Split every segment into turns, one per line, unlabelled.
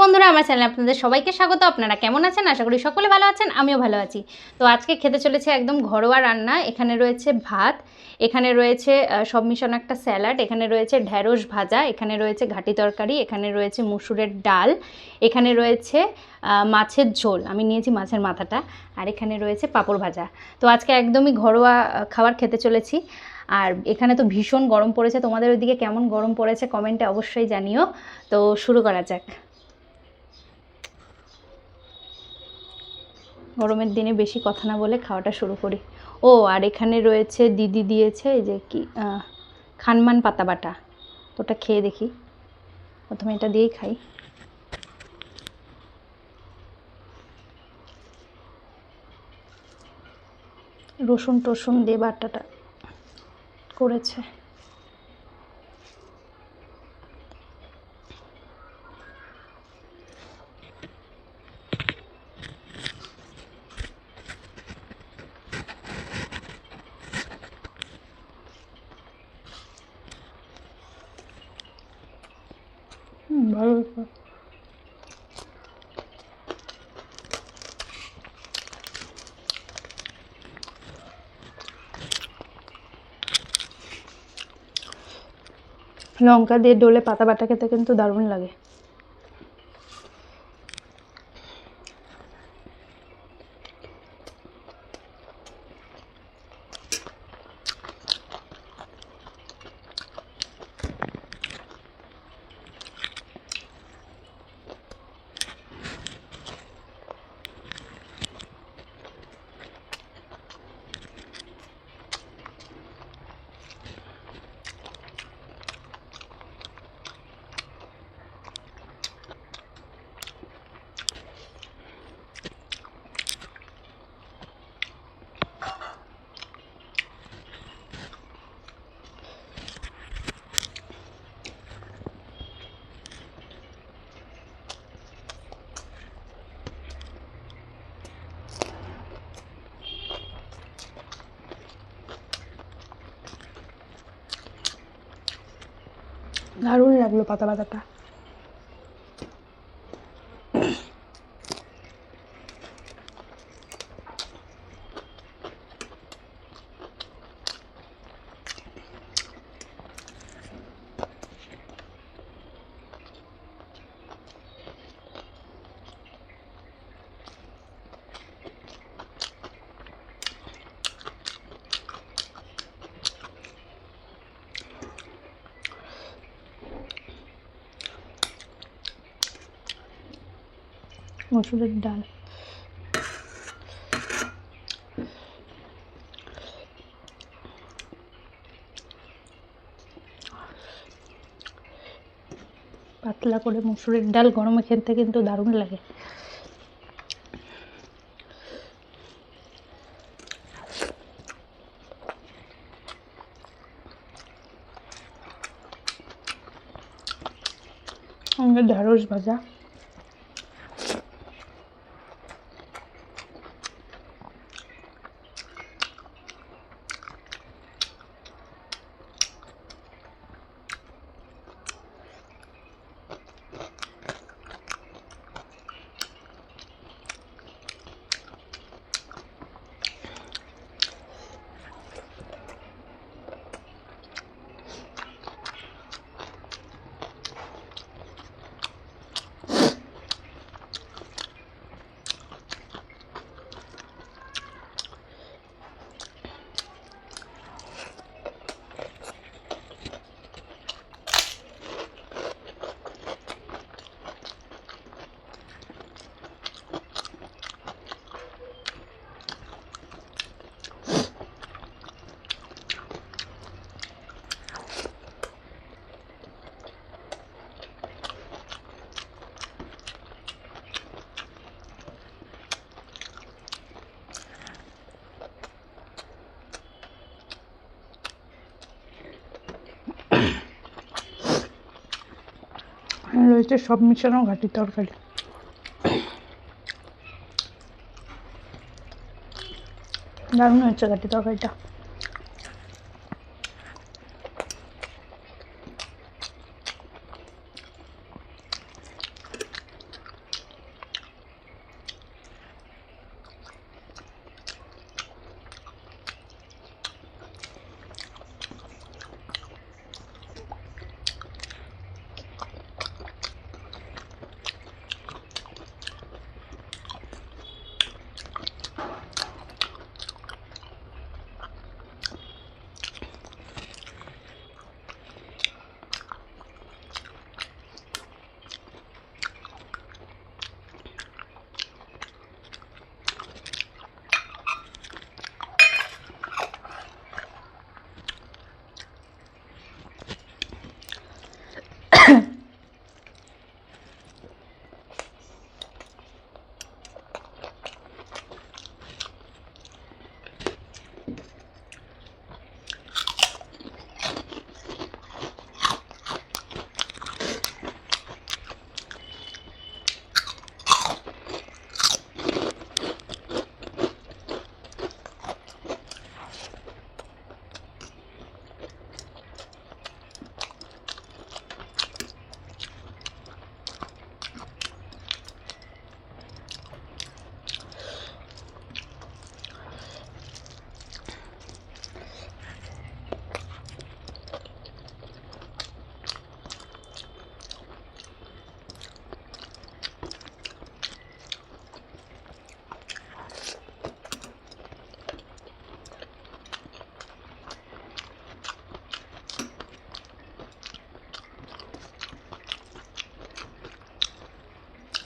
বন্ধুরা, আমার চ্যানেলে আপনাদের সবাইকে স্বাগত। আপনারা কেমন আছেন? আশা করি সকলে ভালো আছেন, আমিও ভালো আছি। তো আজকে খেতে চলেছে একদম ঘরোয়া রান্না। এখানে রয়েছে ভাত, এখানে রয়েছে সব মিশানো একটা স্যালাড, এখানে রয়েছে ঢ্যাঁড়স ভাজা, এখানে রয়েছে ঘাটি তরকারি, এখানে রয়েছে মসুরের ডাল, এখানে রয়েছে মাছের ঝোল, আমি নিয়েছি মাছের মাথাটা, আর এখানে রয়েছে পাঁপড় ভাজা। তো আজকে একদমই ঘরোয়া খাবার খেতে চলেছি। আর এখানে তো ভীষণ গরম পড়েছে, তোমাদের ওইদিকে কেমন গরম পড়েছে কমেন্টে অবশ্যই জানিও। তো শুরু করা যাক। গরমের দিনে বেশি কথা না বলে খাওয়াটা শুরু করি। ও আর এখানে রয়েছে দিদি দিয়েছে এই যে কি খানমান পাতা বাটা, তো ওটা খেয়ে দেখি। প্রথমে এটা দিয়েই খাই। রসুন টসুন দিয়ে বাটাটা করেছে। ভালো। লঙ্কা দিয়ে ডোলে পাতা বাটা খেতে কিন্তু দারুণ লাগে। দারুণ লাগলো পাতা বাটাটা। মসুরের ডাল, পাতলা করে মসুরের ডাল গরমে খেতে কিন্তু দারুণ লাগে। সঙ্গে ঢ্যাঁড়স ভাজা। রয়েছে সব মিশানো ঘাটি তরকারি। দারুণ হচ্ছে ঘাটি তরকারিটা।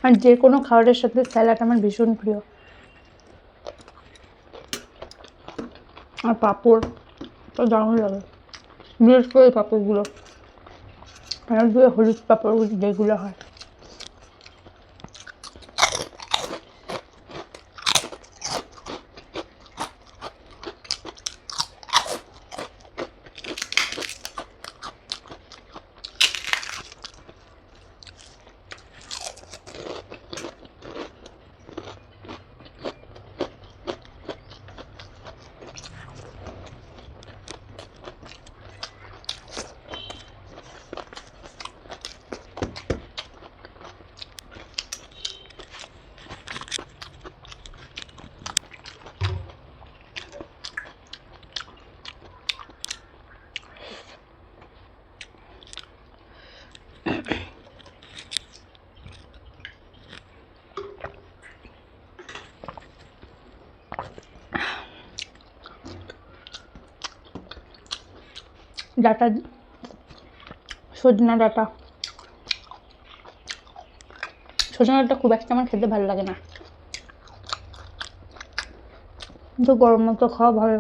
আর যে কোনো খাবারের সাথে স্যালাড আমার ভীষণ প্রিয়। আর পাঁপড় তো দারুণ লাগে, বিশেষ করে এই পাঁপড়গুলো, আর দিয়ে হলুদ পাঁপড় যেগুলো হয়। ডাটা, সজনা ডাটা, সজনা ডাটা খুব একটা আমার খেতে ভালো লাগে না, কিন্তু গরম মতো খাওয়া ভালো।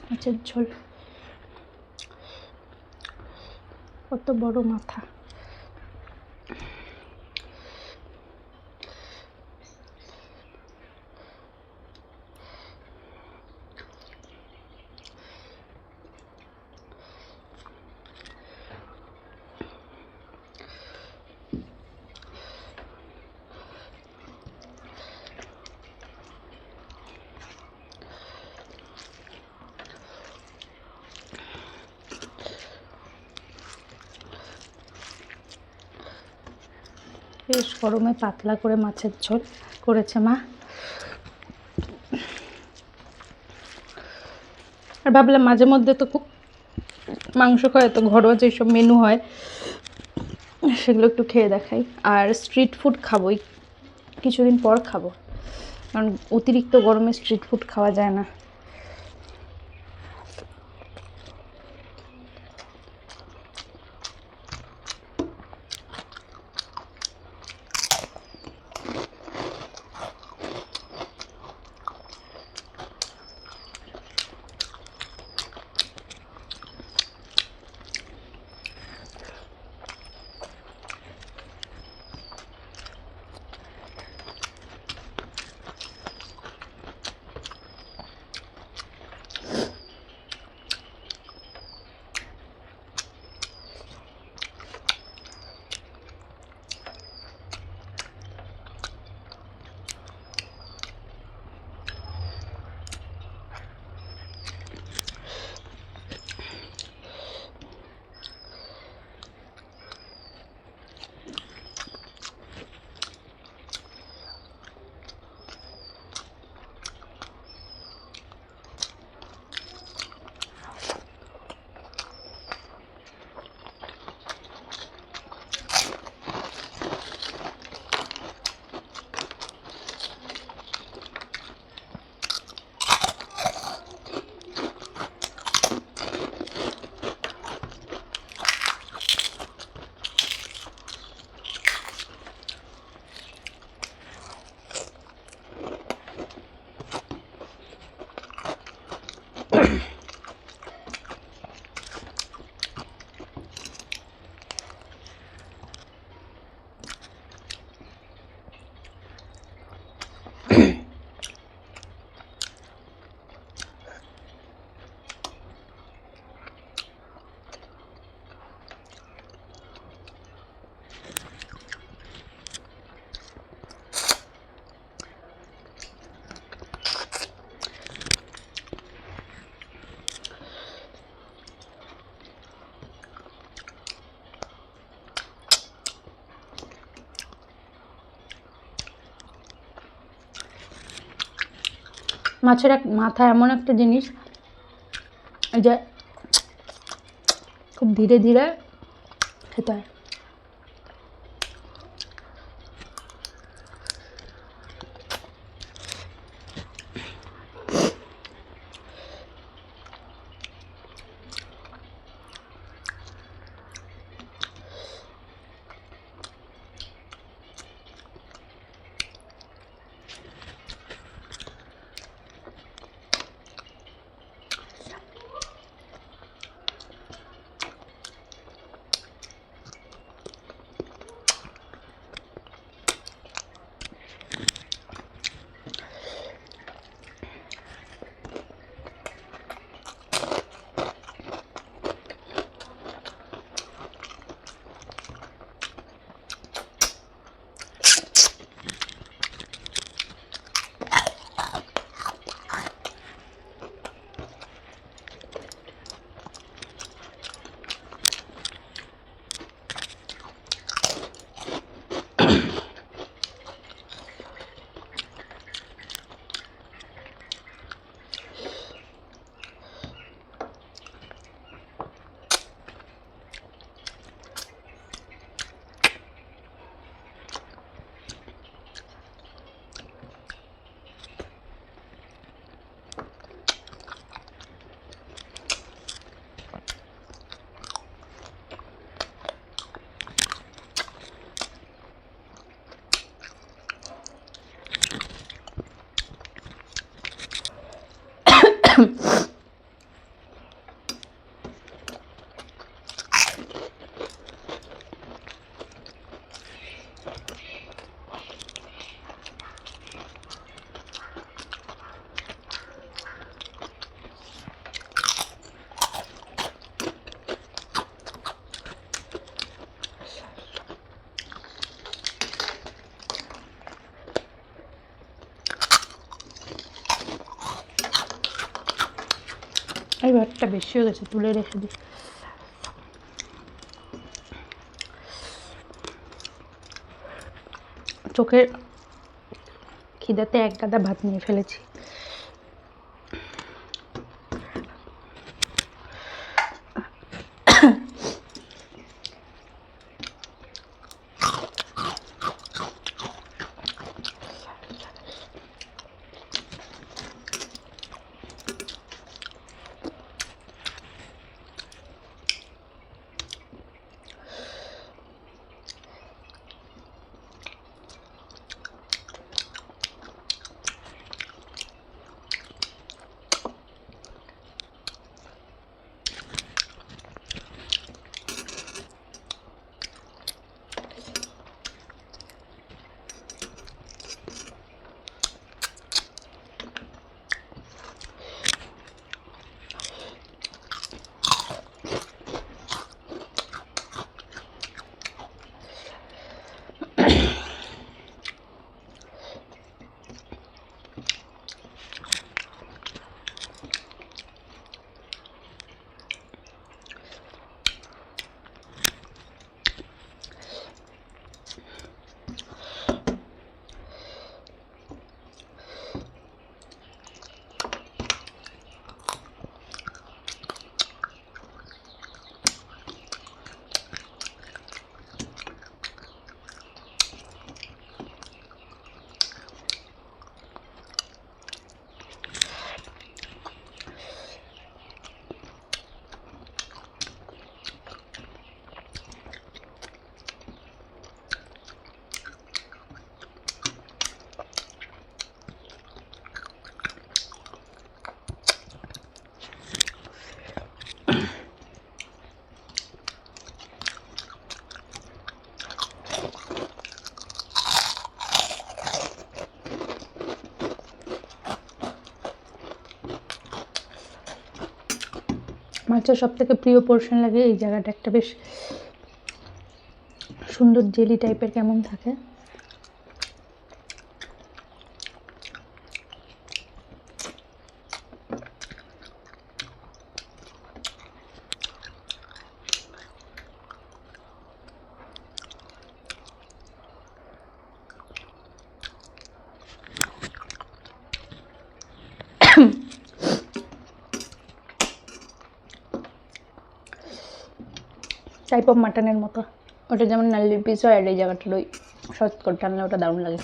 মাছের ঝোল, কত বড় মাথা। বেশ গরমে পাতলা করে মাছের ঝোল করেছে মা। আর ভাবলাম মাঝে মধ্যে তো খুব মাংস খায়, তো ঘরোয়া যেসব মেনু হয় সেগুলো একটু খেয়ে দেখাই। আর স্ট্রিট ফুড খাবোই, কিছুদিন পর খাবো, কারণ অতিরিক্ত গরমে স্ট্রিট ফুড খাওয়া যায় না। মাছের এক মাথা এমন একটা জিনিস যে খুব ধীরে ধীরে খেতে হয়। এই ভাতটা বেশি হয়ে গেছে, তুলে রেখে দিই। চোখের খিদাতে এক গাদা ভাত নিয়ে ফেলেছি। মাছের সব থেকে প্রিয় পোর্শন লাগে এই জায়গাটা, একটা বেশ সুন্দর জেলি টাইপের কেমন থাকে। টাইপ অফ মাটনের মতো। ওটা যেমন নাল্লির পিস হয়, আর এই জায়গাটার ওই শর্ট করে টানলে ওটা দারুণ লাগে।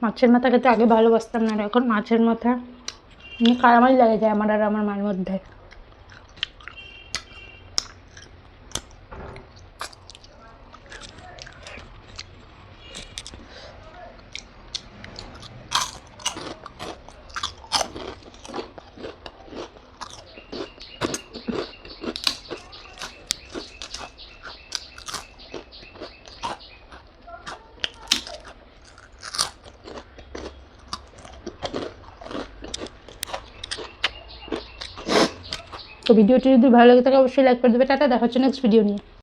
মাছের মাথা খেতে আগে ভালোবাসতাম না, আর এখন মাছের মাথা কারামাই লেগে যায় আমার আর আমার মায়ের মধ্যে। তো ভিডিওটি যদি ভালো লাগে থাকে অবশ্যই লাইক করে দেবে। টাটা, দেখা হচ্ছে নেক্সট ভিডিও নিয়ে।